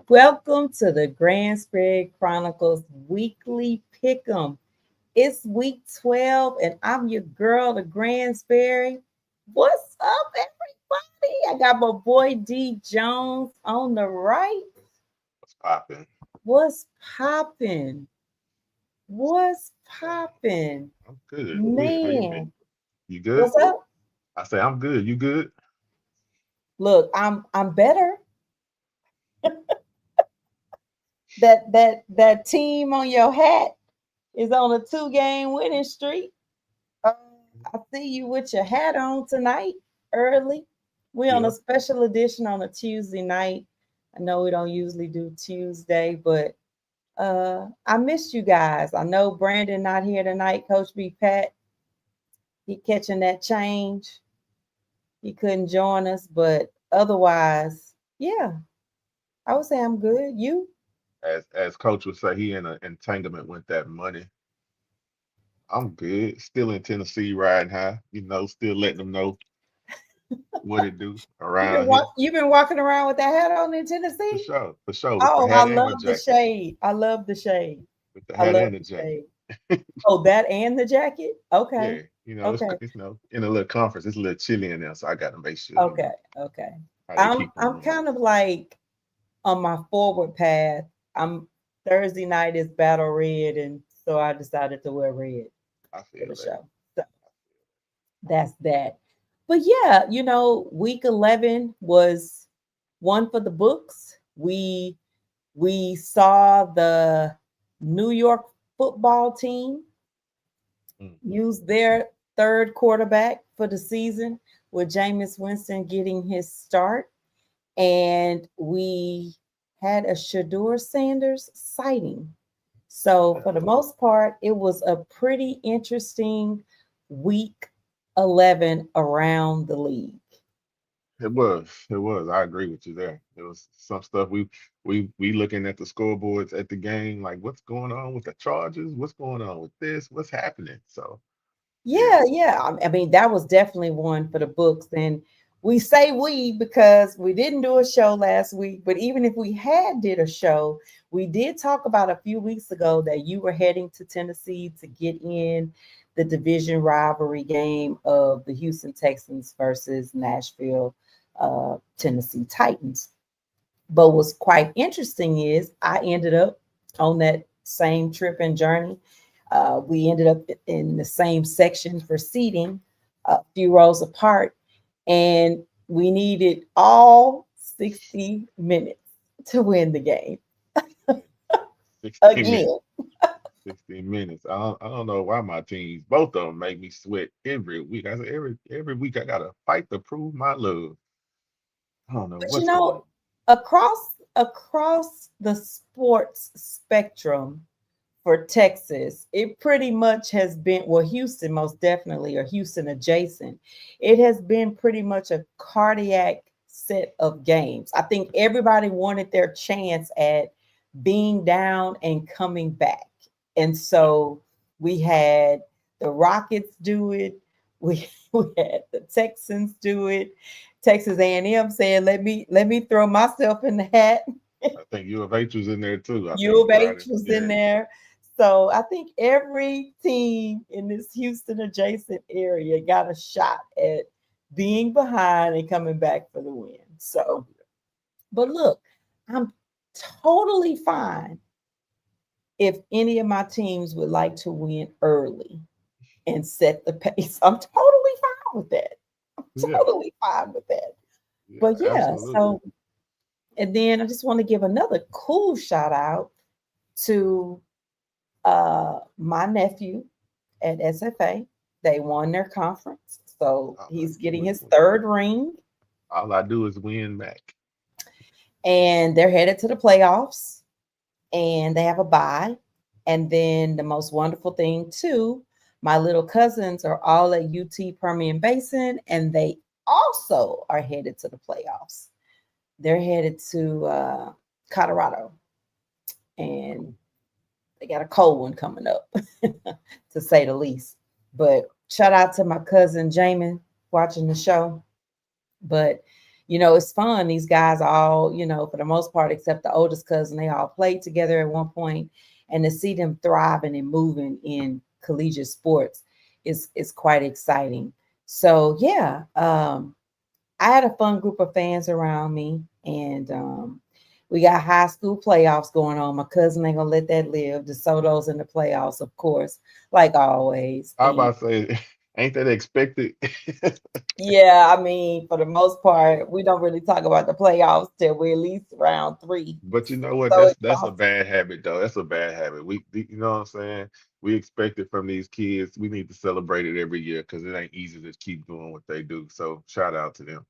Welcome to the Gransberry Chronicles weekly pick'em. It's week 12, and I'm your girl, the Gransberry. What's up, everybody? I got my boy DjJones on the right. What's popping? What's poppin'? What's poppin'? I'm good. Good. How you been? Man, You good? what's up? I say I'm good. You good? Look, I'm better. That team on your hat is on a 2-game winning streak. Uh, I see you with your hat on tonight early. We're on a Yeah. special edition on a Tuesday night. I know we don't usually do Tuesday, but I missed you guys. I know Brandon not here tonight. Coach B Pat, he catching that change. He couldn't join us, but otherwise, yeah, I would say I'm good. You? As coach would say, he in an entanglement with that money. I'm good. Still in Tennessee, riding high. Still letting them know what it do around here. You've been walking around with that hat on in For Tennessee? sure. For sure. With the Oh, I hat and the love the jacket. shade. I love the shade. With the I hat love and the the jacket. shade. Oh, that and the jacket? Okay. Yeah. It's, Okay. it's in a little conference. It's a little chilly in there, so I got to make sure Okay. Okay. how they I'm keep them I'm warm. kind of like on my forward path. I'm Thursday night is battle red, and so I decided to wear red I for feel the that. show. So that's that. But yeah, week 11 was one for the books. We saw the New York football team Mm-hmm. use their third quarterback for the season with Jameis Winston getting his start. And we had a Shador Sanders sighting. So, for the most part, it was a pretty interesting week 11 around the league. It was. It was. I agree with you there. There was some stuff we looking at the scoreboards at the game, like what's going on with the Chargers? What's going on with this? What's happening? So yeah. Yeah. I mean, that was definitely one for the books. And we say we because we didn't do a show last week, but even if we had did a show, we did talk about a few weeks ago that you were heading to Tennessee to get in the division rivalry game of the Houston Texans versus Nashville Tennessee Titans. But what's quite interesting is I ended up on that same trip and journey. We ended up in the same section for seating, a few rows apart, and we needed all 60 minutes to win the game 16 minutes. again. 16 minutes. I don't know why my teams, both of them make me sweat every week. I say every week I gotta fight to prove my love. I don't know But what's going on. across the sports spectrum, for Texas, it pretty much has been, well, Houston most definitely, or Houston adjacent. It has been pretty much a cardiac set of games. I think everybody wanted their chance at being down and coming back. And Yeah. so we had the Rockets do it. We had the Texans do it. Texas A&M saying, let me throw myself in the hat. I think U of H was in there too. I U think of Friday. H was in Yeah. there. So I think every team in this Houston adjacent area got a shot at being behind and coming back for the win. So, but look, I'm totally fine if any of my teams would like to win early and set the pace. I'm totally fine with that. I'm Yeah. totally fine with that. Yeah. But yeah, Absolutely. so and then I just want to give another cool shout out to my nephew at SFA. They won their conference. So All I he's do getting is his win. third ring All I do is win back. and they're headed to the playoffs and they have a bye. And then the most wonderful thing, too, my little cousins are all at UT Permian Basin and they also are headed to the playoffs. They're headed to Colorado and they got a cold one coming up, to say the least. But shout out to my cousin Jamin watching the show. But it's fun. These guys all, for the most part, except the oldest cousin, they all played together at one point, and to see them thriving and moving in collegiate sports is quite exciting. So yeah, I had a fun group of fans around me, and we got high school playoffs going on. My cousin ain't gonna let that live. The Sotos in the playoffs, of course, like always. I And about to say, ain't that expected? yeah, I mean, for the most part, we don't really talk about the playoffs till we're at least round three. But you know what? So That's a exhausted. bad habit, though. That's a bad habit. You know what I'm saying? We expect it from these kids. We need to celebrate it every year because it ain't easy to keep doing what they do. So shout out to them.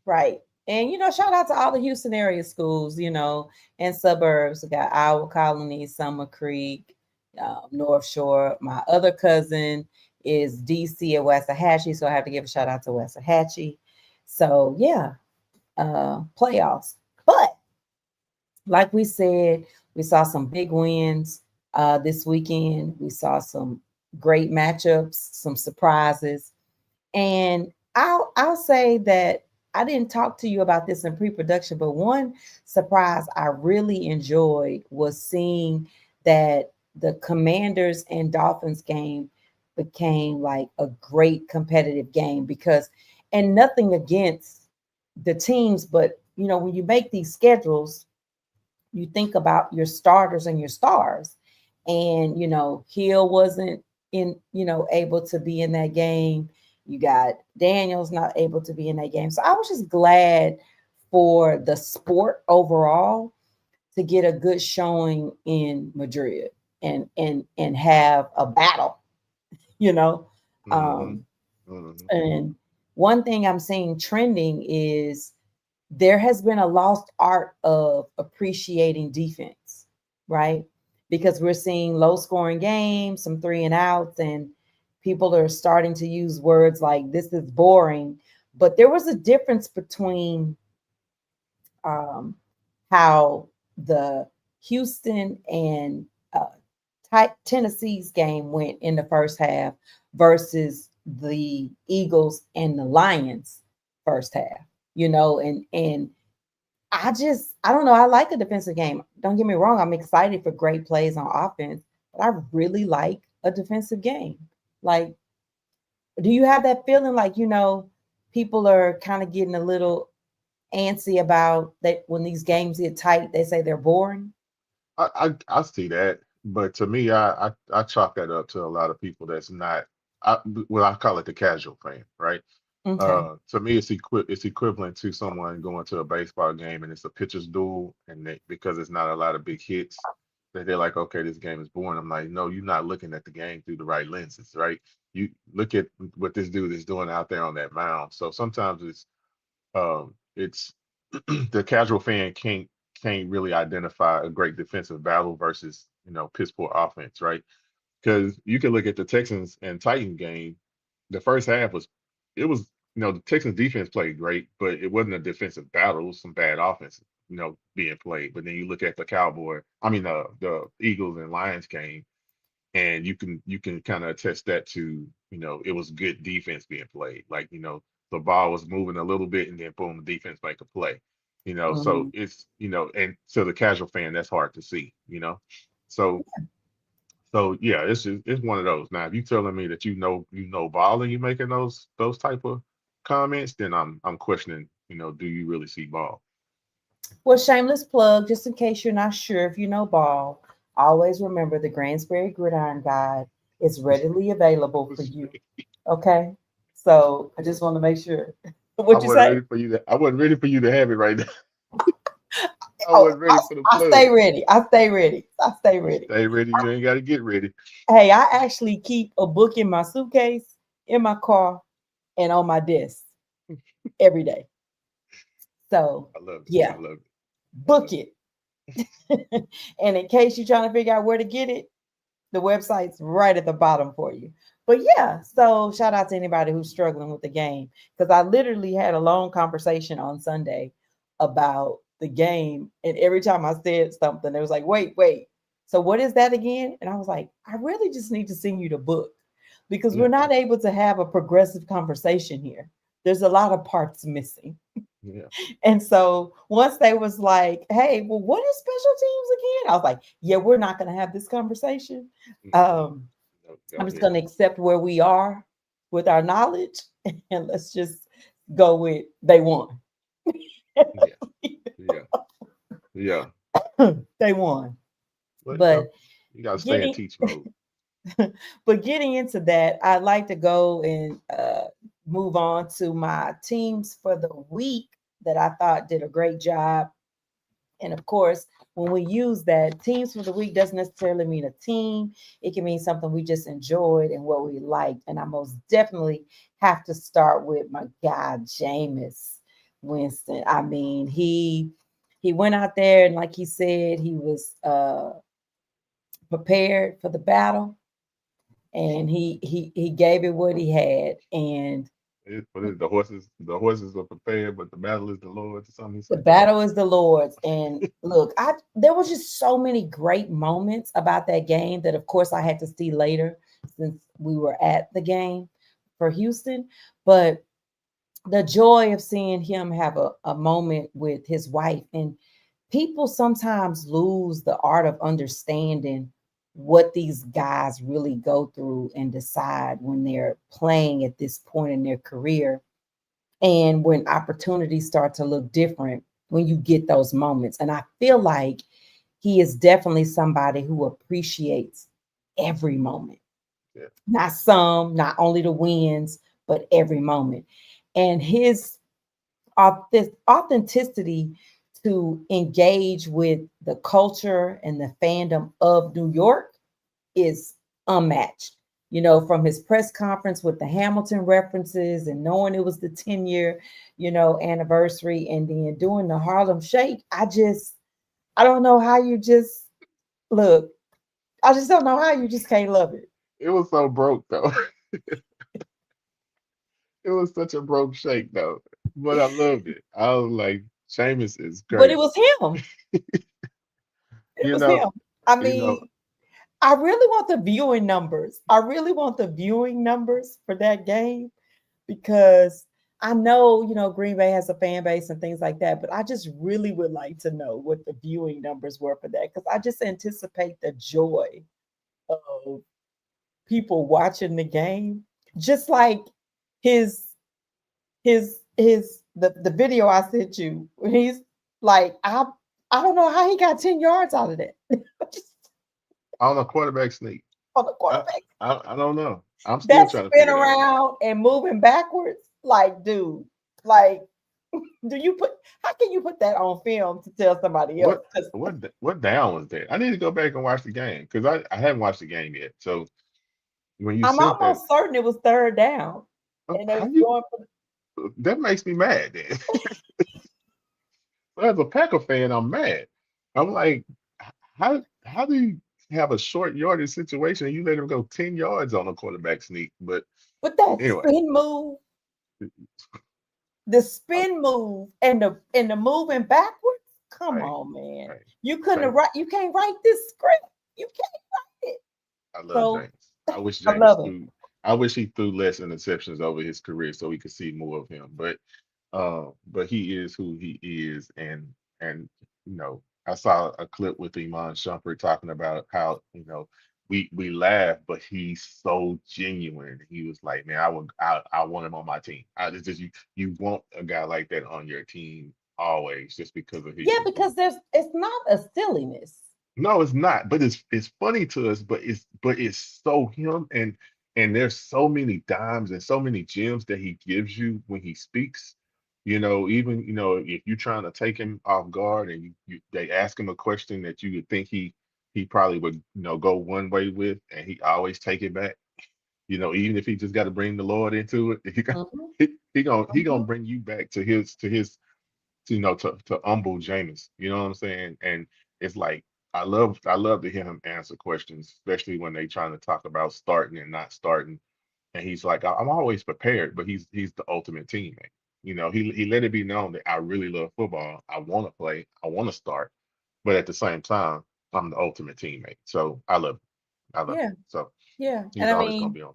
Right. And shout out to all the Houston area schools, and suburbs. We got Iowa Colony, Summer Creek, North Shore. My other cousin is DC at Waxahachie, so I have to give a shout out to Waxahachie. So yeah, playoffs. But like we said, we saw some big wins this weekend. We saw some great matchups, some surprises. And I'll say that I didn't talk to you about this in pre-production, but one surprise I really enjoyed was seeing that the Commanders and Dolphins game became like a great competitive game because, and nothing against the teams, but when you make these schedules, you think about your starters and your stars. And, Hill wasn't able to be in that game. You got Daniels not able to be in that game. So I was just glad for the sport overall to get a good showing in Madrid and have a battle, you know. Hmm. Um, Hmm. and one thing I'm seeing trending is there has been a lost art of appreciating defense, right? Because we're seeing low scoring games, some three and outs, and people are starting to use words like this is boring. But there was a difference between um, how the Houston and Tennessee's game went in the first half versus the Eagles and the Lions first half, and I don't know. I like a defensive game. Don't get me wrong. I'm excited for great plays on offense, but I really like a defensive game. Like, do you have that feeling like, people are kind of getting a little antsy about that when these games get tight, they say they're boring? I see that, but to me, I chalk that up to a lot of people that's not. Well, I call it the casual fan, right? Okay. To me, it's equivalent to someone going to a baseball game and it's a pitcher's duel, and because it's not a lot of big hits, that they're like, okay, this game is boring. I'm like, no, you're not looking at the game through the right lenses, right? You look at what this dude is doing out there on that mound. So sometimes it's the casual fan can't really identify a great defensive battle versus piss poor offense, right? Because you can look at the Texans and Titans game. The first half was the Texans defense played great, but it wasn't a defensive battle. It was some bad offense, being played. But then you look at the Eagles and Lions game, and you can kind of attest that to it was good defense being played. Like the ball was moving a little bit, and then boom, the defense make a play. So Mhm. it's and to the casual fan, that's hard to see. So yeah, it's one of those. Now, if you telling me that you know ball and you making those type of comments, then I'm questioning. Do you really see ball? Well, shameless plug, just in case you're not sure if you know ball, always remember the Gransberry Gridiron Guide is readily available for you. Okay. So I just want to make sure. I What you wasn't say? ready for you to. I wasn't ready for you to have it right now. I Oh, wasn't ready for the I stay plug. ready. I stay ready. I stay You ready. stay ready. You ain't got to get ready. Hey, I actually keep a book in my suitcase, in my car, and on my desk every day. So I love it. I yeah, love it. I book love it. And in case you're trying to figure out where to get it, the website's right at the bottom for you. But yeah, so shout out to anybody who's struggling with the game because I literally had a long conversation on Sunday about the game, and every time I said something, it was like, "Wait. So what is that again?" And I was like, "I really just need to send you the book because it. we're not able to have a progressive conversation here. There's a lot of parts missing." Yeah. And so once they was like, hey, well, what is special teams again? I was like, yeah, we're not going to have this conversation. Mhm. Um, No, I'm go just ahead. going to accept where we are with our knowledge and let's just go with they won. Yeah. Yeah. Yeah. They won. But But you gotta stay in getting teach mode. but getting into that, I'd like to go and move on to my teams for the week that I thought did a great job. And of course, when we use that, teams for the week doesn't necessarily mean a team. It can mean something we just enjoyed and what we liked. And I most definitely have to start with my guy, Jameis Winston. I mean, he went out there and like he said, he was prepared for the battle and he gave it what he had. And The horses are prepared, but the battle is the Lord's, or something he the said. battle is the Lord's. And look, I there was just so many great moments about that game that of course I had to see later since we were at the game for Houston. But the joy of seeing him have a moment with his wife, and people sometimes lose the art of understanding what these guys really go through and decide when they're playing at this point in their career, and when opportunities start to look different when you get those moments. And I feel like he is definitely somebody who appreciates every moment, Yeah. not some, not only the wins, but every moment. And his authenticity to engage with the culture and the fandom of New York is unmatched. You know, from his press conference with the Hamilton references and knowing it was the 10-year, anniversary, and then doing the Harlem Shake. I don't know how you just look. I just don't know how you just can't love it. It was so broke though. It was such a broke shake though. But I loved it. I was like, Seamus is But it great. was him. It You was know, him. I you know, mean, I really want the viewing numbers. I really want the viewing numbers for that game because I know, Green Bay has a fan base and things like that, but I just really would like to know what the viewing numbers were for that because I just anticipate the joy of people watching the game. Just like his the video I sent you. He's like, I don't know how he got 10 yards out of that. Just on a quarterback sneak. on the I, quarterback. I don't know. I'm still That trying to spin figure that one out. around and moving backwards, like, dude, like, do you put? How can you put that on film to tell somebody else? What 'Cause what down was that? I need to go back and watch the game because I haven't watched the game yet. So when you I'm sent that, almost certain it was third down, and they how was you going for. that makes me mad. Then as a Packer fan, I'm mad. I'm like, how do you have a short yardage situation and you let him go 10 yards on a quarterback sneak? But But that anyway, spin move, the I, spin move, and the moving backwards. Come I, on, man. I, You couldn't have James, write. You can't write this script. You can't write it. I love So James. I wish I James love him. threw. I wish he threw less interceptions over his career so we could see more of him. But he is who he is, and I saw a clip with Iman Shumpert talking about how we laugh, but he's so genuine. He was like, man, I want him on my team. It's just you want a guy like that on your team always, just because of who Yeah, he because is. it's not a silliness. No, it's not, but it's funny to us, but it's so him, and there's so many dimes and so many gems that he gives you when he speaks. Even if you're trying to take him off guard and they ask him a question that you would think he probably would go one way with, and he always take it back. Even if he just got to bring the Lord into it, Mhm, he gonna mhm. bring you back to humble Jameis. You know what I'm saying? And it's like I love to hear him answer questions, especially when they trying to talk about starting and not starting. And he's like, I'm always prepared, but he's the ultimate teammate. He let it be known that I really love football. I want to play. I want to start, but at the same time, I'm the ultimate teammate. So I love him. I love him. Yeah, So yeah. And he's I always gonna mean, be on.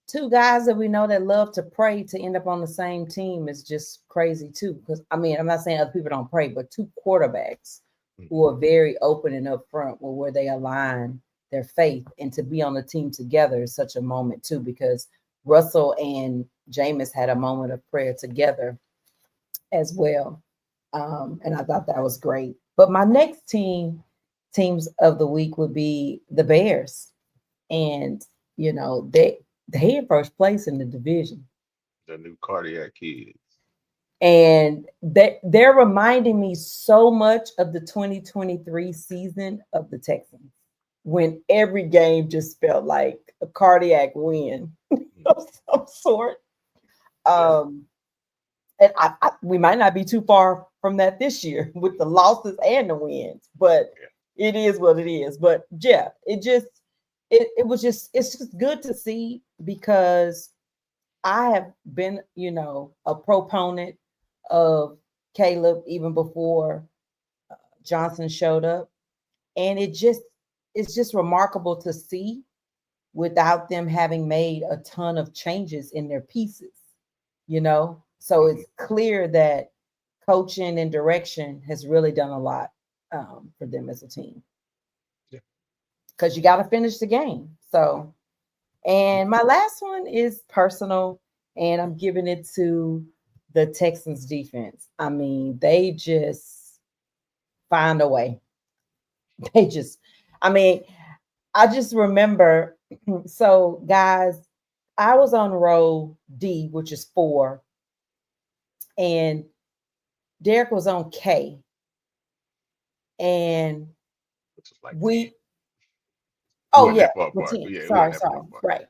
two guys that we know that love to pray to end up on the same team is just crazy too. Because I mean, I'm not saying other people don't pray, but two quarterbacks who are very open and upfront with where they align their faith, and to be on the team together is such a moment too. Because Russell and Jameis had a moment of prayer together as well, and I thought that was great. But my next teams of the week would be the Bears, and they in first place in the division. The new cardiac kids. And they're reminding me so much of the 2023 season of the Texans, when every game just felt like a cardiac win of some sort. And we might not be too far from that this year with the losses and the wins, but it is what it is. But yeah, it's just good to see, because I have been, a proponent of Caleb even before Johnson showed up. And it's just remarkable to see without them having made a ton of changes in their pieces, So it's clear that coaching and direction has really done a lot for them as a team. Because you got to finish the game. So, and my last one is personal, and I'm giving it to the Texans defense. I mean, they just find a way. I just remember, so guys, I was on row D, which is 4, and Derek was on K. And sorry. Right.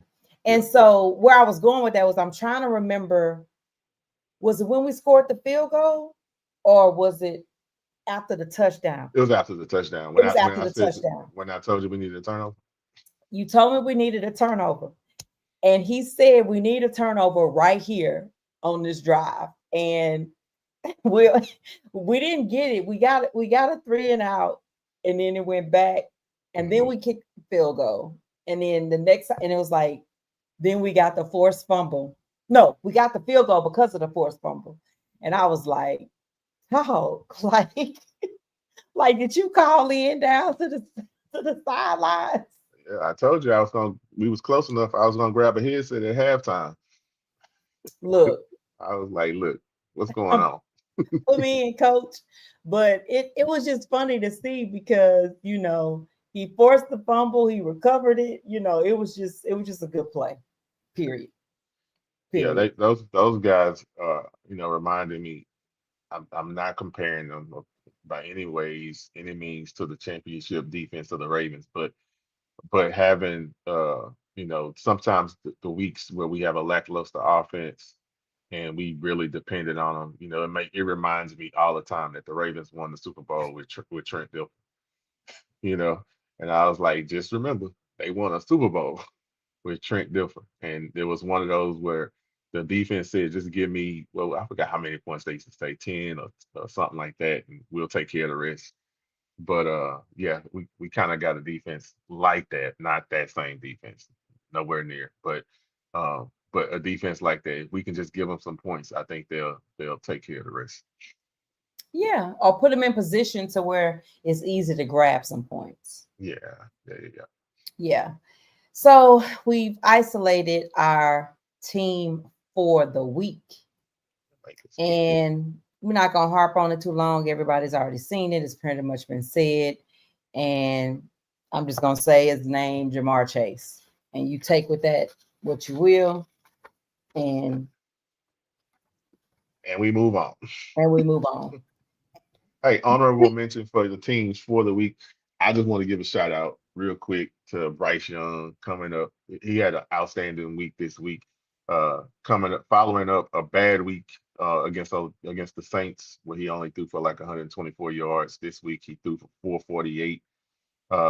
And so where I was going with that was, I'm trying to remember, was it when we scored the field goal, or was it after the touchdown? It was after the touchdown. When I told you we needed a turnover. You told me we needed a turnover. And he said we need a turnover right here on this drive. And we didn't get it. We got a 3 and out, and then it went back, and then we kicked the field goal. And then the next, and it was like, then we got the forced fumble. No, we got the field goal because of the forced fumble. And I was like, oh, like did you call in down to the sidelines? Yeah, I told you we was close enough. I was gonna grab a headset at halftime. Look. I was like, look, what's going on? Put me in, coach. But it was just funny to see, because he forced the fumble, he recovered it. It was just a good play. Period. Yeah, those guys reminded me. I'm not comparing them by any means to the championship defense of the Ravens, but having sometimes the weeks where we have a lackluster offense and we really depended on them, it reminds me all the time that the Ravens won the Super Bowl with Trent Dilfer, and I was like, just remember, they won a Super Bowl with Trent Dilfer, and there was one of those where the defense said, just give me, well, I forgot how many points they used to say, 10 or something like that, and we'll take care of the rest. But yeah, we kind of got a defense like that, not that same defense, nowhere near, but a defense like that, if we can just give them some points, I think they'll take care of the rest. Yeah, or put them in position to where it's easy to grab some points. Yeah, there you go. Yeah. So we've isolated our team for the week, and we're not going to harp on it too long. Everybody's already seen it. It's pretty much been said. And I'm just going to say his name, Jamar Chase. And you take with that what you will. And we move on. Hey, honorable mention for the teams for the week. I just want to give a shout out real quick to Bryce Young coming up. He had an outstanding week this week. Following up a bad week against the Saints, where he only threw for like 124 yards. This week he threw for 448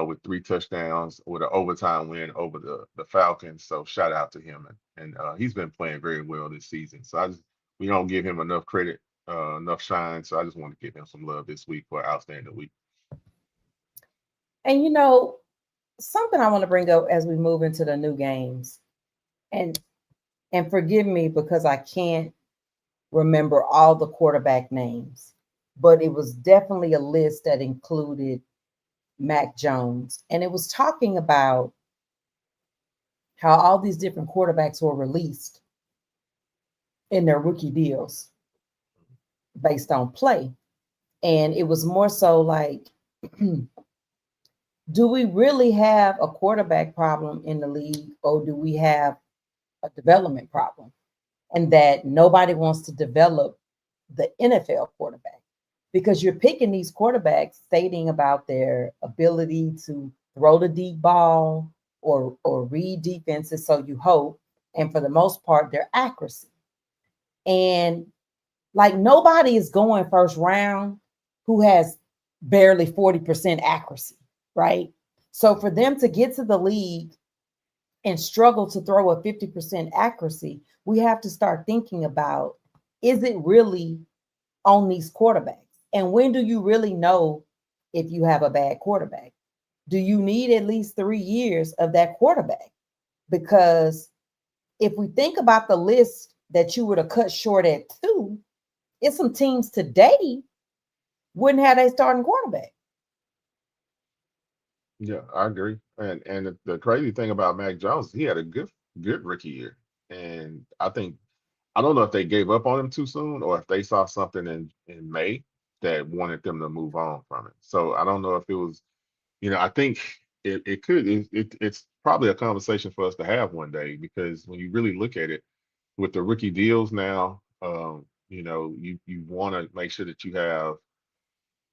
with 3 touchdowns with an overtime win over the Falcons. So shout out to him, and he's been playing very well this season. So we don't give him enough credit, enough shine. So I just want to give him some love this week for an outstanding week. And something I want to bring up as we move into the new games, and and forgive me because I can't remember all the quarterback names, but it was definitely a list that included Mac Jones. And it was talking about how all these different quarterbacks were released in their rookie deals based on play. And it was more so like, do we really have a quarterback problem in the league, or do we have a development problem? And that nobody wants to develop the NFL quarterback because you're picking these quarterbacks stating about their ability to throw the deep ball or read defenses, so you hope, and for the most part, their accuracy. And like nobody is going first round who has barely 40% accuracy, right? So for them to get to the league and struggle to throw a 50% accuracy, we have to start thinking about, is it really on these quarterbacks? And when do you really know if you have a bad quarterback? Do you need at least 3 years of that quarterback? Because if we think about the list that you would have cut short at 2, it's some teams today wouldn't have a starting quarterback. Yeah, I agree. And the crazy thing about Mac Jones, he had a good rookie year. And I don't know if they gave up on him too soon or if they saw something in May that wanted them to move on from it. So I don't know if it was, I think it's probably a conversation for us to have one day, because when you really look at it with the rookie deals now, you want to make sure that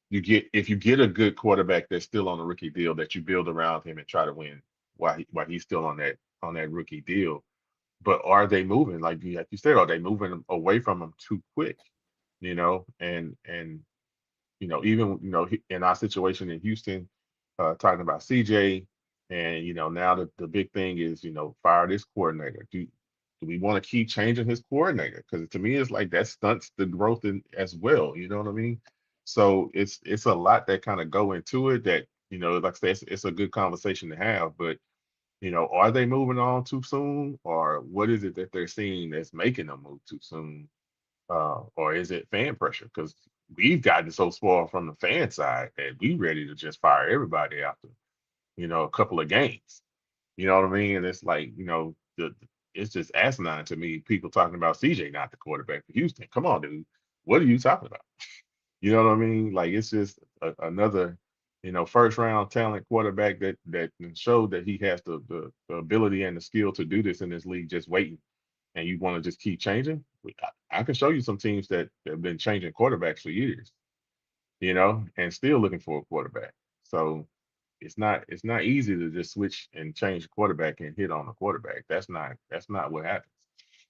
if you get a good quarterback that's still on a rookie deal, that you build around him and try to win while he's still on that rookie deal. But are they moving, like you said, are they moving away from him too quick? And even in our situation in Houston, talking about CJ, and now the big thing is fire this coordinator. Do we want to keep changing his coordinator? Because to me, it's like that stunts the growth as well. You know what I mean? So it's a lot that kind of go into it. That like I said, it's a good conversation to have. But are they moving on too soon, or what is it that they're seeing that's making them move too soon? Or is it fan pressure? Because we've gotten so spoiled from the fan side that we ready to just fire everybody after, a couple of games. You know what I mean? And it's like, it's just asinine to me. People talking about CJ not the quarterback for Houston. Come on, dude. What are you talking about? You know what I mean? Like it's just another, first round talent quarterback that showed that he has the ability and the skill to do this in this league, just waiting. And you want to just keep changing. I can show you some teams that have been changing quarterbacks for years, and still looking for a quarterback. So it's not easy to just switch and change the quarterback and hit on the quarterback. That's not what happens.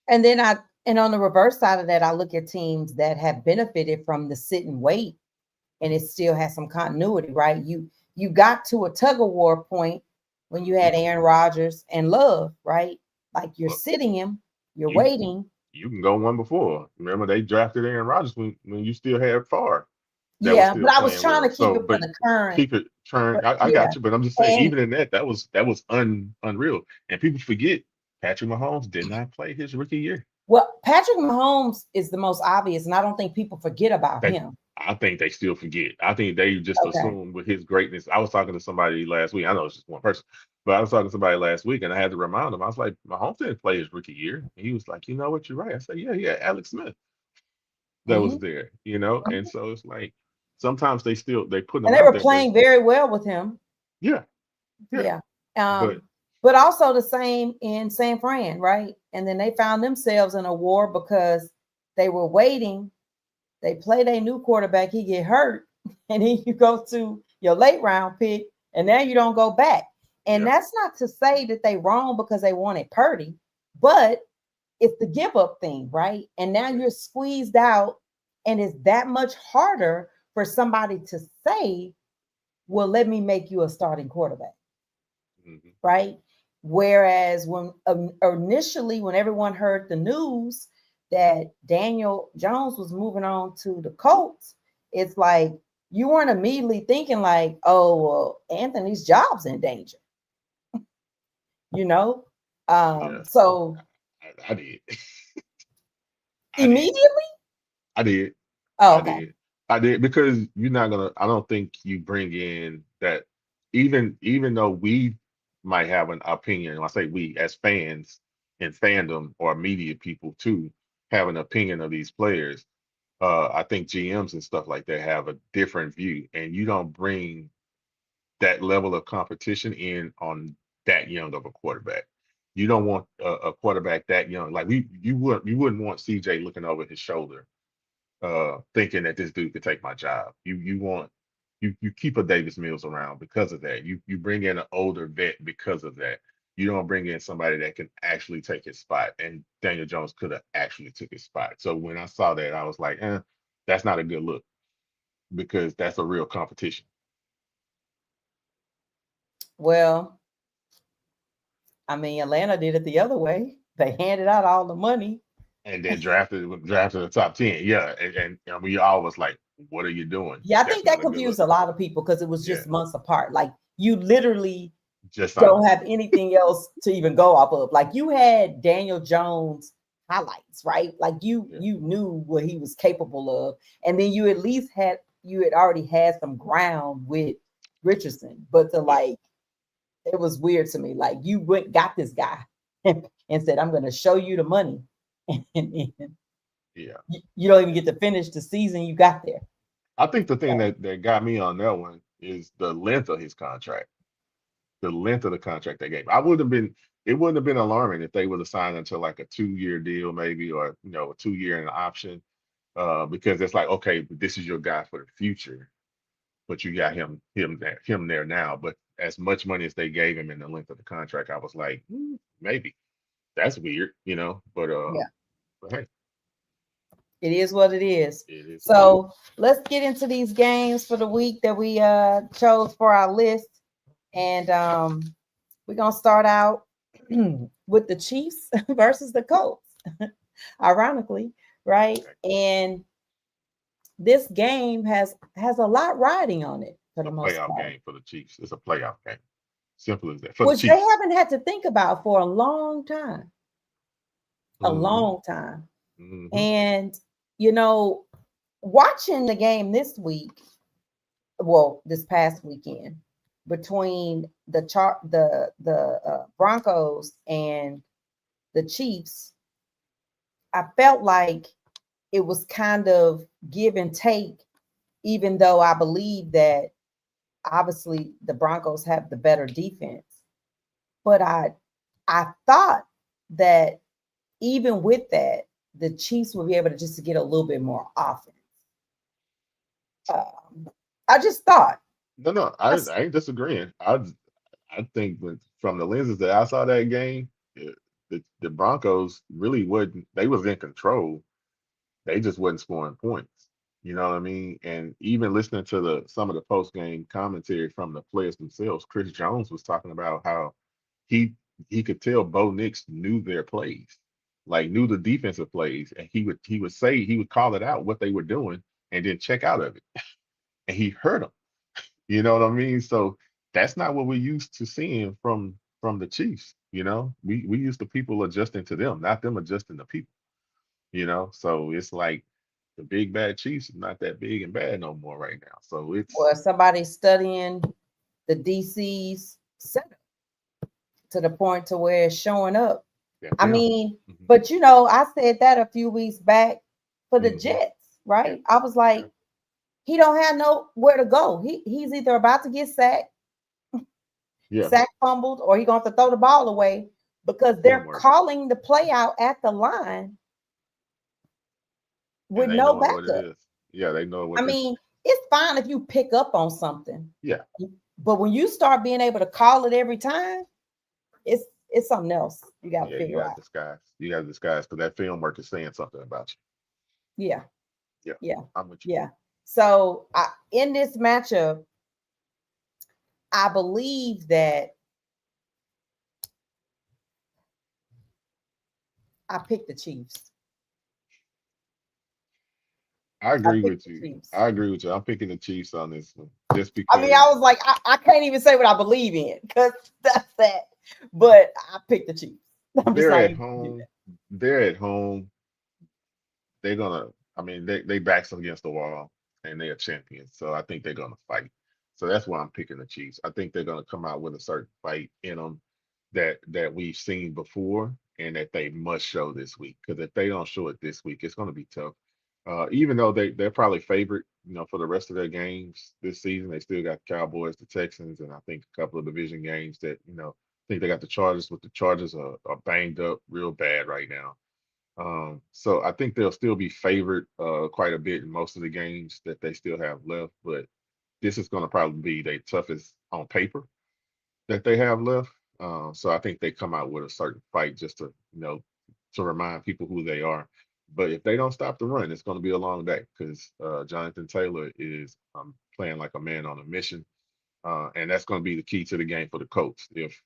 And on the reverse side of that, I look at teams that have benefited from the sit and wait, and it still has some continuity, right? You got to a tug of war point when you had Aaron Rodgers and Love, right? Like you're Well, sitting him, you're you waiting. you can go one before. Remember they drafted Aaron Rodgers when you still had Favre that was Yeah, still but I was playing trying well. to keep So, it for but the current. keep it turn. But I yeah, got you, but I'm just saying, and even in that was unreal, and people forget Patrick Mahomes did not play his rookie year. well, Patrick Mahomes is the most obvious, and I don't think people forget about They, him. I think they still forget. I think they just Okay. assume with his greatness. I was talking to somebody last week. I know it's just one person, but I was talking to somebody last week, and I had to remind him. I was like, Mahomes didn't play his rookie year. And he was like, you know what, you're right. I said, yeah, Alex Smith that was Mhm. there, and so it's like sometimes they put And them they out were there, but playing very well with him. yeah, yeah, Yeah. but But also the same in San Fran, right? And then they found themselves in a war because they were waiting. They played a new quarterback, he get hurt, and then you go to your late round pick, and now you don't go back. And yeah, that's not to say that they wrong because they wanted Purdy, but it's the give up thing, right? And now right. you're squeezed out, and it's that much harder for somebody to say, well, let me make you a starting quarterback, Mhm. right? Whereas when initially, when everyone heard the news that Daniel Jones was moving on to the Colts, it's like you weren't immediately thinking like, oh, well, Anthony's job's in danger, you know? Yeah, So I did. I did. Immediately? I did. Oh, I okay. did. I did because you're not gonna. I don't think you bring in that. Even though we might have an opinion, and I say we as fans and fandom or media people too have an opinion of these players. I think GMs and stuff like that have a different view, and you don't bring that level of competition in on that young of a quarterback. You don't want a quarterback that young. Like you wouldn't want CJ looking over his shoulder, thinking that this dude could take my job. You want you keep a Davis Mills around because of that. You bring in an older vet because of that. You don't bring in somebody that can actually take his spot. And Daniel Jones could have actually took his spot. So when I saw that, I was like, that's not a good look because that's a real competition. Well, I mean, Atlanta did it the other way. They handed out all the money. And then drafted the top 10. Yeah. And we all was like, what are you doing? Yeah, I That's think that not a good confused look. a lot of people because it was Yeah. just months apart. Like you literally Just don't signed. have anything else to even go off of. Like you had Daniel Jones highlights, right? Like you knew what he was capable of, and then you at least had already had some ground with Richardson. But to Yeah. like, it was weird to me. Like you got this guy and said, "I'm going to show you the money," and Yeah. you don't even get to finish the season you got there. I think the thing So, that got me on that one is the length of his contract. The length of the contract they gave. It wouldn't have been alarming if they would have signed until like a 2-year deal, maybe, or a 2-year and an option. Because it's like, okay, this is your guy for the future, but you got him there now. But as much money as they gave him in the length of the contract, I was like, maybe that's weird. yeah. But hey, It is what it is. it is what it is. So let's get into these games for the week that we chose for our list. And we're gonna start out with the Chiefs versus the Colts, ironically, right? Okay. And this game has a lot riding on it for It's the a most playoff part, game for the Chiefs. It's a playoff game. Simple as that for the which they Chiefs. haven't had to think about for a long time. A Hmm. long time. Hmm. And you know, watching the game this past weekend between the Broncos and the Chiefs, I felt like it was kind of give and take, even though I believe that obviously the Broncos have the better defense. But I thought that even with that, the Chiefs would be able to just to get a little bit more offense. I just thought. No, I ain't disagreeing. I think from the lenses that I saw that game, the Broncos really wasn't. They was in control. They just wasn't scoring points. You know what I mean? And even listening to some of the post game commentary from the players themselves, Chris Jones was talking about how he he could tell Bo Nix knew their plays, like knew the defensive plays, and he would call it out what they were doing, and then check out of it, and he heard them. You know what I mean? So that's not what we're used to seeing from the Chiefs. We used to people adjusting to them, not them adjusting to people. So it's like the big bad Chiefs is not that big and bad no more right now. So it's Or somebody studying the DC's setup to the point to where it's showing up. that I film. mean, Hmm. but I said that a few weeks back for the Hmm. Jets, Yeah, right? I was yeah, like, he don't have nowhere to go. He's either about to get yeah. sacked, fumbled, or he's going to have to throw the ball away because they're Teamwork, calling the play out at the line and with they no knowing what it backup. is. Yeah, they know I what it's. mean, it's fine if you pick up on something, Yeah, but when you start being able to call it every time, it's something else you got to yeah. You figure got to out. disguise. You got to disguise because that film work is saying something about Yeah, you. Yeah, yeah, I'm with you. yeah. So in this matchup, I believe that I picked the Chiefs. I I agree picked with the you. Chiefs. I agree with you. I'm picking the Chiefs on this one just I mean, I because was like, I can't even say what I believe in because that's that. But I picked the Chiefs. I'm just they're not at even gonna do home. that. they're at home. They're gonna. I mean, they backs against the wall, and they are champions. So I think they're gonna fight. So that's why I'm picking the Chiefs. I think they're gonna come out with a certain fight in them that we've seen before, and that they must show this week. Because if they don't show it this week, it's gonna be tough. Even though they're probably favored, for the rest of their games this season, they still got the Cowboys, the Texans, and I think a couple of division games that I think they got the Chargers. But the Chargers are banged up real bad right now. So I think they'll still be favored quite a bit in most of the games that they still have left, but this is going to probably be their toughest on paper that they have left. So I think they come out with a certain fight just to remind people who they are. But if they don't stop the run, it's going to be a long day because Jonathan Taylor is playing like a man on a mission, and that's going to be the key to the game for the Colts. If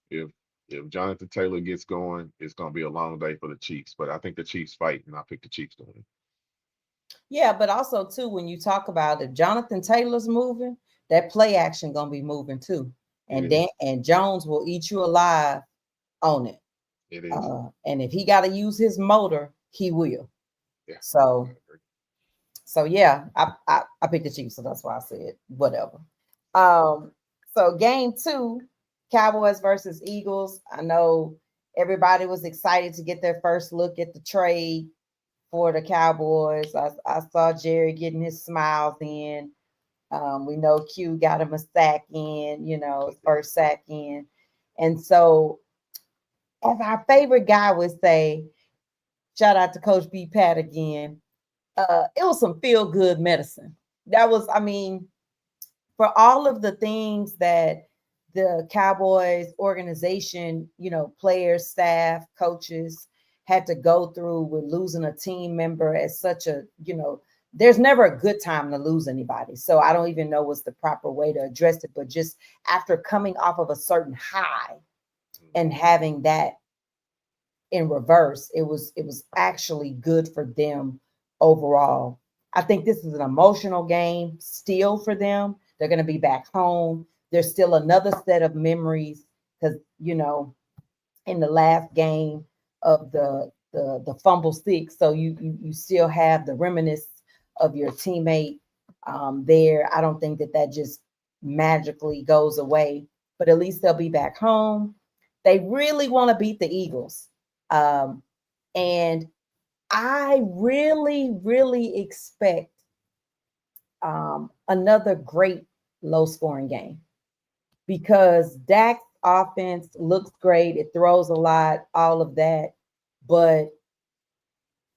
Jonathan Taylor gets going, it's going to be a long day for the Chiefs. But I think the Chiefs fight, and I pick the Chiefs to win. Yeah, but also too, when you talk about if Jonathan Taylor's moving, that play action gonna be moving too, It and Dan is. and Jones will eat you alive on it. It is. And if he got to use his motor, he will. Yeah. So, yeah, I picked the Chiefs, so that's why I said whatever. So game two, Cowboys versus Eagles. I know everybody was excited to get their first look at the trade for the Cowboys. I saw Jerry getting his smiles in. We know Q got him a sack in, first sack in. And so, as our favorite guy would say, shout out to Coach B Pat again. It was some feel good medicine. That was, I mean, for all of the things that the Cowboys organization, players, staff, coaches had to go through with losing a team member at such a, there's never a good time to lose anybody. So I don't even know what's the proper way to address it. But just after coming off of a certain high and having that in reverse, it was actually good for them overall. I think this is an emotional game still for them. They're going to be back home. There's still another set of memories because in the last game of the fumble six, so you still have the reminiscence of your teammate there. I don't think that just magically goes away, but at least they'll be back home. They really want to beat the Eagles. And I really, really expect another great low scoring game because Dak's offense looks great. It throws a lot, all of that. But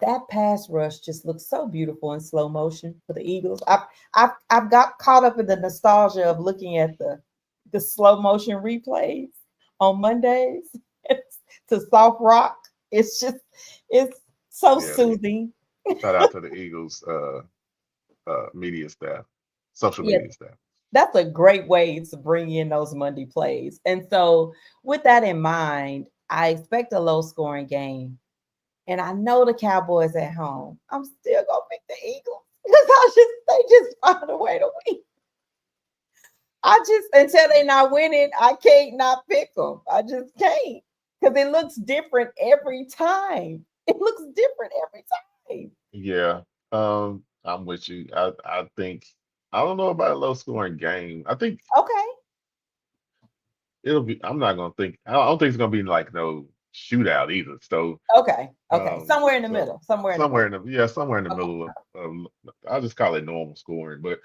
that pass rush just looks so beautiful in slow motion for the Eagles. I've got caught up in the nostalgia of looking at the slow motion replays on Mondays to soft rock. It's so Yeah. soothing. Shout out to the Eagles media staff, social Yeah, media staff. that's a great way to bring in those Monday plays. And so, with that in mind, I expect a low scoring game. And I know the Cowboys at home. I'm still gonna pick the Eagles because they just find a way to win. I just until they not winning, I can't not pick them. I just can't because it looks different every time. It looks different every time. Yeah, I'm with you. I think I don't know about a low scoring game. I think Okay. it'll be. I'm not gonna think. I don't think it's gonna be like no shootout either. So Okay. Okay. Somewhere in the so middle. Somewhere in the somewhere middle. in the yeah somewhere in the Okay. middle of I'll just call it normal scoring. But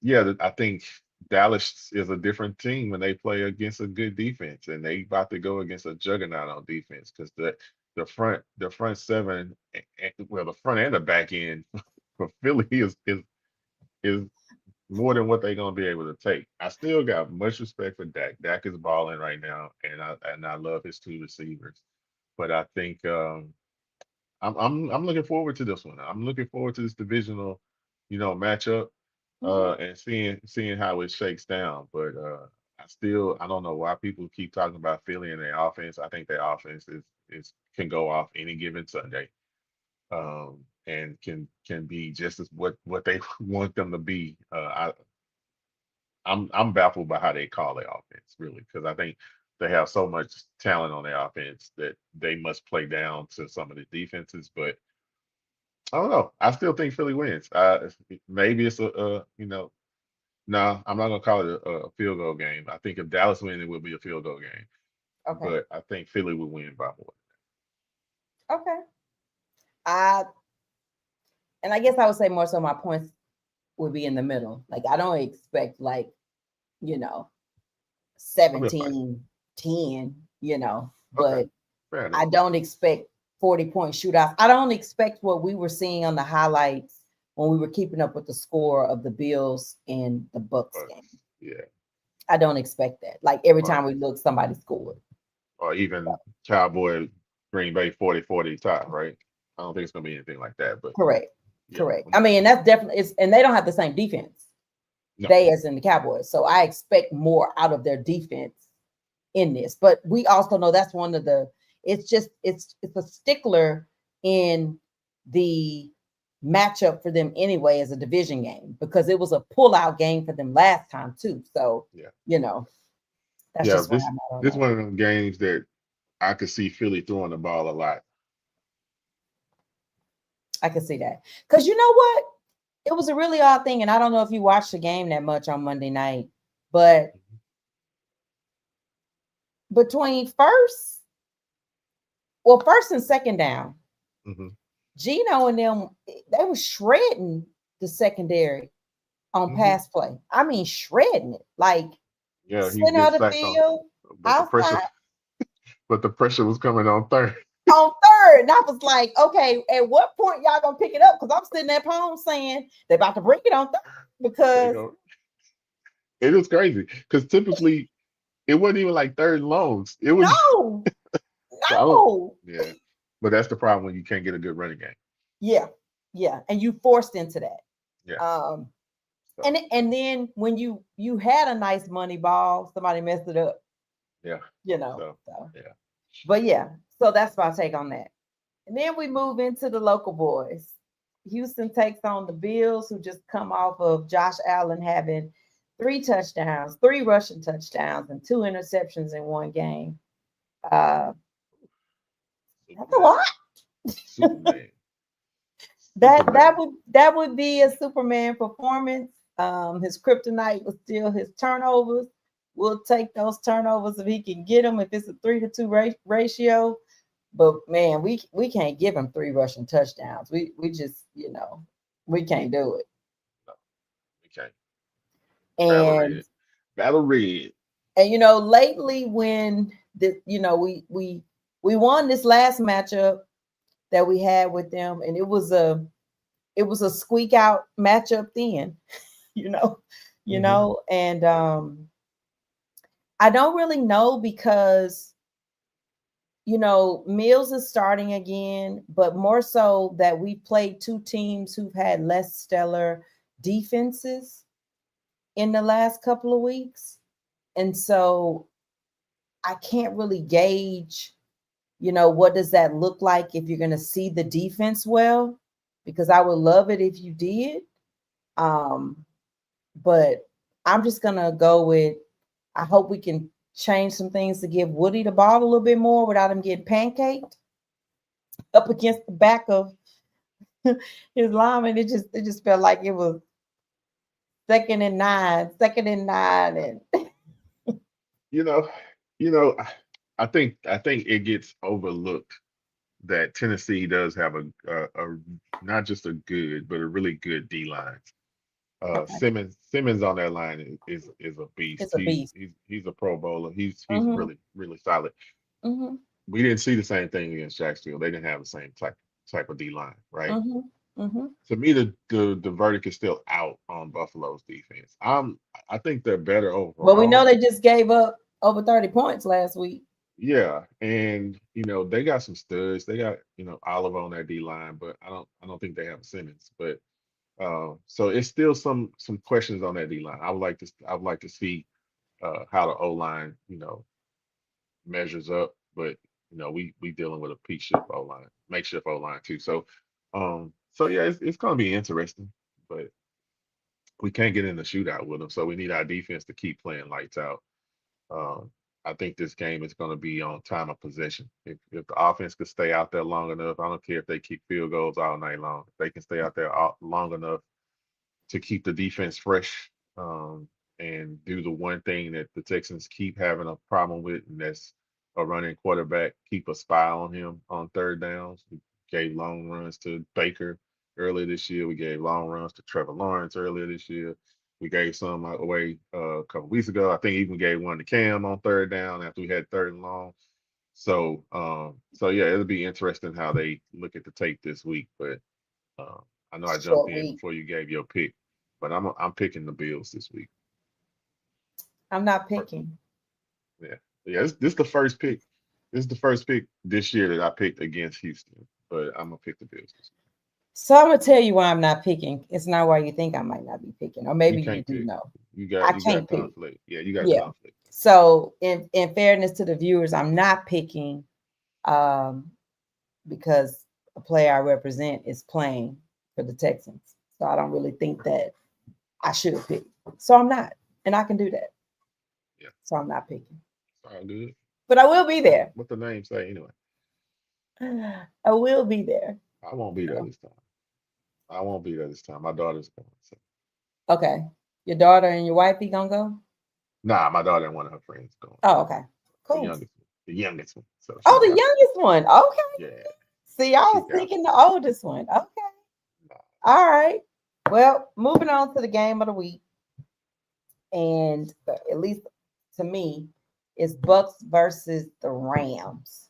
yeah, I think Dallas is a different team when they play against a good defense, and they about to go against a juggernaut on defense because the front seven, well, the front and the back end for Philly is more than what they're gonna be able to take. I still got much respect for Dak. Dak is balling right now, and I love his two receivers. But I think I'm looking forward to this one. I'm looking forward to this divisional, matchup, Mhm. and seeing how it shakes down. But I don't know why people keep talking about Philly and their offense. I think their offense is can go off any given Sunday, and can be just as what they want them to be. I'm baffled by how they call their offense really because I think they have so much talent on their offense that they must play down to some of the defenses. But I don't know. I still think Philly wins. Maybe it's no, I'm not gonna call it a field goal game. I think if Dallas wins, it will be a field goal game. Okay. But I think Philly will win by more. Okay. I and I guess I would say more so my points would be in the middle. Like I don't expect like, you know, I'll be a fight. 17-10, Okay, but fair I enough. don't expect 40-point shootouts. I don't expect what we were seeing on the highlights when we were keeping up with the score of the Bills and the Bucks But game. yeah, I don't expect that. Like every or time we look, somebody scored. or even Cowboy Green Bay 40-40 tie, right? I don't think it's gonna be anything like that. But Correct. yeah, Correct. I mean, that's definitely and they don't have the same defense. no, They as in the Cowboys. So I expect more out of their defense in this. But we also know that's one of the it's a stickler in the matchup for them anyway as a division game because it was a pullout game for them last time too. So, yeah, that's yeah. just where This I'm at on this that. one of them games that I could see Philly throwing the ball a lot. I can see that. Because you know what? It was a really odd thing, and I don't know if you watched the game that much on Monday night, but between first and second down, Hmm. Gino and them, they were shredding the secondary on Hmm. pass play. I mean, shredding it like Yeah, he's center getting of the sacked on, field, but the pressure, outside but the pressure was coming on third. on third. And I was like, okay, at what point y'all gonna pick it up? Because I'm sitting at home saying they're about to bring it on third They because go. It was crazy because typically it wasn't even like third and longs. It was. no, So I don't. no. Yeah, but that's the problem when you can't get a good running game. Yeah, yeah. And you forced into that. Yeah. So And then when you had a nice money ball, somebody messed it up, yeah. you know. So So yeah. but yeah, so that's my take on that. And then we move into the local boys. Houston takes on the Bills, who just come off of Josh Allen having 3 touchdowns, 3 rushing touchdowns, and 2 interceptions in one game. Uh, that's a Superman. lot. Superman. That Superman. that would be a Superman performance. His kryptonite was still his turnovers. We'll take those turnovers if he can get them. If it's a 3-2 ratio, but man, we can't give him 3 rushing touchdowns. We just we can't do it. No, we can't. Battle And red. Battle red. lately when we won this last matchup that we had with them, and it was a squeak out matchup then, you know, Hmm. and I don't really know because Mills is starting again, but more so that we played two teams who've had less stellar defenses in the last couple of weeks. And so I can't really gauge, what does that look like if you're going to see the defense well, because I would love it if you did. Um, but I'm just going to go with I hope we can change some things to give Woody the ball a little bit more without him getting pancaked up against the back of his lineman. It just felt like it was second and nine, and You know, you know, I think it gets overlooked that Tennessee does have a not just a good, but a really good D line. okay, Simmons on that line is a beast. it's a He's beast. he's he's a Pro Bowler. He's Mm-hmm, really solid. mm-hmm, We didn't see the same thing against Jacksonville. They didn't have the same type of D line, right? mm-hmm, mm-hmm. To me, the verdict is still out on Buffalo's defense. I think they're better But we know overall. they just gave up over 30 points last week. Yeah, and they got some studs. They got Olive on that D line, but I don't think they have Simmons. But so it's still some questions on that D line. I would like to see how the O line measures up, but we dealing with a makeshift O line too. So yeah, it's gonna be interesting, but we can't get in the shootout with them. So we need our defense to keep playing lights out. Um, I think this game is going to be on time of possession. If the offense could stay out there long enough, I don't care if they keep field goals all night long. If they can stay out there long enough to keep the defense fresh, and do the one thing that the Texans keep having a problem with, and that's a running quarterback. Keep a spy on him on third downs. We gave long runs to Baker earlier this year. We gave long runs to Trevor Lawrence earlier this year. We gave some away a couple weeks ago. I think even gave one to Cam on third down after we had third and long. So yeah, it'll be interesting how they look at the tape this week. But I know I jumped Short in week. before you gave your pick, but I'm picking the Bills this week. I'm not picking. Yeah, yeah. This the first pick. This is the first pick this year that I picked against Houston, but I'm gonna pick the Bills. So I'm gonna tell you why I'm not picking. It's not why you think I might not be picking, or You maybe you can't do pick. know. You I got can't pick. conflict. Yeah, you got Yeah. conflict. So in fairness to the viewers, I'm not picking because a player I represent is playing for the Texans. So I don't really think that I should have picked. So I'm not, and I can do that. Yeah. So I'm not picking. All good. But I will be there. What the name say anyway? I will be there. I won't be there this time. I won't be there this time. My daughter's going. So. Okay. Your daughter and your wifey gonna go? Nah, my daughter and one of her friends going. Oh, okay. The Cool. youngest one. The youngest one. So Oh, she the got youngest one. Okay. yeah. See, I She was got thinking the oldest one. Okay. nah. All right. Well, moving on to the game of the week. And at least to me, it's Bucks versus the Rams.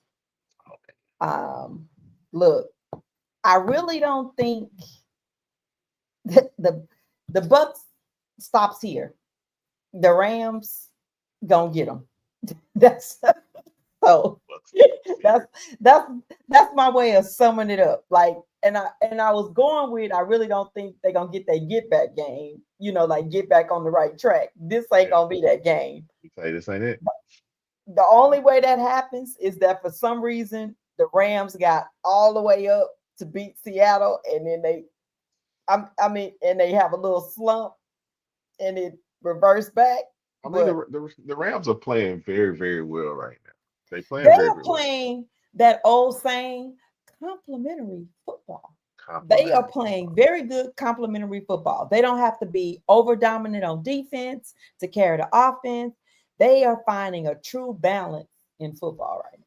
Okay. Look, I really don't think that the Bucks stops here. The Rams gonna get them. That's so. That's my way of summing it up. Like, and I was going with, I really don't think they're gonna get that get back game. You know, like get back on the right track. This ain't gonna be that game. You say this ain't it. The only way that happens is that for some reason the Rams got all the way up to beat Seattle, and then and they have a little slump, and it reversed back. I mean, the Rams are playing very, very well right now. They They very, are very playing that old saying, complimentary football. well. They are playing very good complimentary football. They don't have to be over dominant on defense to carry the offense. They are finding a true balance in football right now.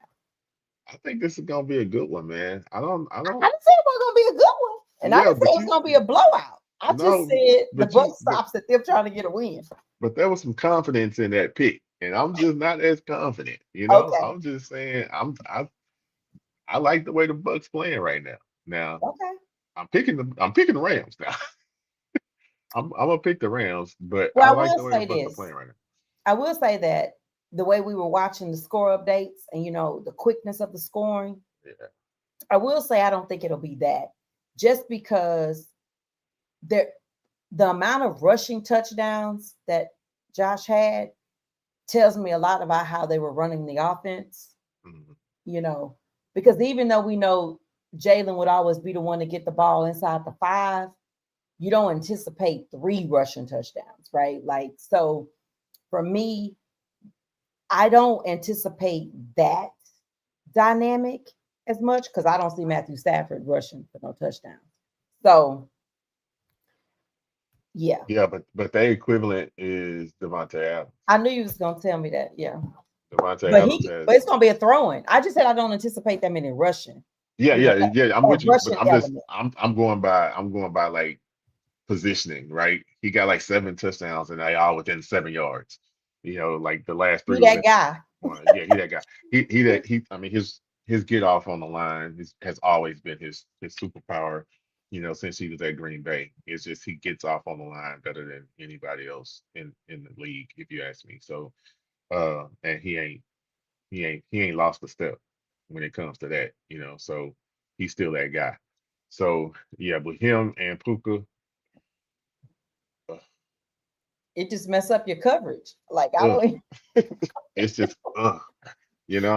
I think this is gonna be a good one, man. I don't. I didn't say it was gonna be a good one, and I Yeah, didn't say it's gonna be a blowout. I just No, said the but you, buck stops at them trying to get a win. but there was some confidence in that pick, and I'm just not as confident. You know, Okay, I'm just saying I like the way the Bucks playing right now. Now okay. I'm picking the Rams now. I'm gonna pick the Rams, but I Well, I like the will way the say Bucks are this. playing right now. I will say that the way we were watching the score updates and the quickness of the scoring, Yeah. I will say I don't think it'll be that, just because the amount of rushing touchdowns that Josh had tells me a lot about how they were running the offense. Mhm. Because even though we know Jalen would always be the one to get the ball inside the 5, you don't anticipate 3 rushing touchdowns, right? Like, so for me, I don't anticipate that dynamic as much because I don't see Matthew Stafford rushing for no touchdowns. So, yeah. Yeah, but their equivalent is Devontae Adams. I knew you was gonna tell me that, yeah. Devontae But Adams has. but it's gonna be a throwing. I just said I don't anticipate that many rushing. Yeah, You know, yeah. I'm that with you, but rushing element. I'm going by like positioning, right? He got like 7 touchdowns and they all within 7 yards. Like the last He 3 was that in guy. one. Yeah, he that guy. He I mean his get off on the line has always been his superpower, since he was at Green Bay. It's just he gets off on the line better than anybody else in the league, if you ask me. So and he ain't lost a step when it comes to that, so he's still that guy. So yeah, but him and Puka, It just mess up your coverage. Like I ugh, don't. it's just And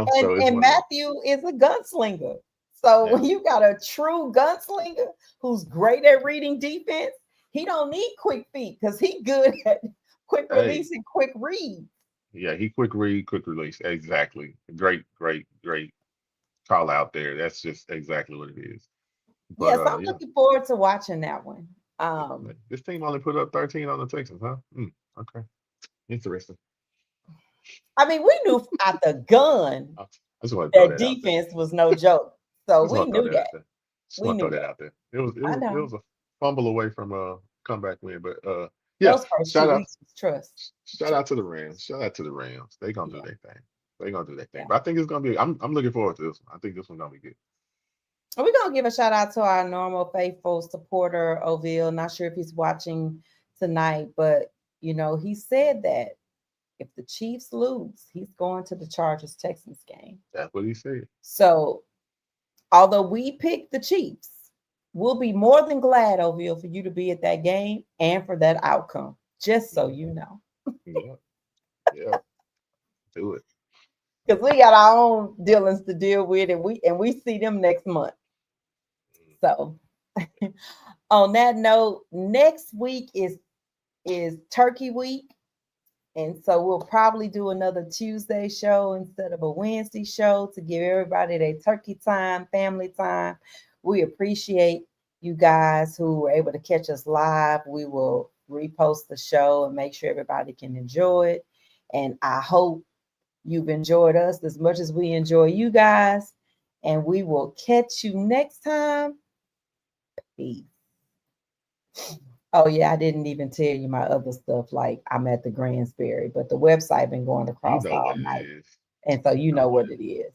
so it's one of them. Matthew is a gunslinger. So Yeah. when you got a true gunslinger who's great at reading defense, he don't need quick feet because he good at quick Hey, release and quick read. Yeah, he quick read, quick release. Exactly. Great, great, great call out there. That's just exactly what it is. But Yes, I'm yeah. looking forward to watching that one. This team only put up 13 on the Texans, huh? Okay. Interesting. I mean, we knew out the gun I just want to throw that that out there. defense was no joke. So Just we want to throw knew that out that. there. Just We want to knew throw that that. out there. It I know. was a fumble away from a comeback win, but yeah. Those first two Shout out weeks was trust. shout out to the Rams. Shout out to the Rams. They gonna do Yeah, their thing. They gonna do their thing. yeah. But I think it's gonna be. I'm looking forward to this one. I think this one's gonna be good. And we're gonna give a shout out to our normal faithful supporter, Oville. Not sure if he's watching tonight, but he said that if the Chiefs lose, he's going to the Chargers Texans game. That's what he said. So although we picked the Chiefs, we'll be more than glad, Oville, for you to be at that game and for that outcome. Just so you know. Yeah, yeah. Do it. Because we got our own dealings to deal with, and we see them next month. So on that note, next week is Turkey Week. And so we'll probably do another Tuesday show instead of a Wednesday show to give everybody their turkey time, family time. We appreciate you guys who were able to catch us live. We will repost the show and make sure everybody can enjoy it. And I hope you've enjoyed us as much as we enjoy you guys. And we will catch you next time. Peace. Oh yeah, I didn't even tell you my other stuff. Like I'm at the Gransberry, but the website been going You across know all what it night, is. and so you You know know what what it it is. is.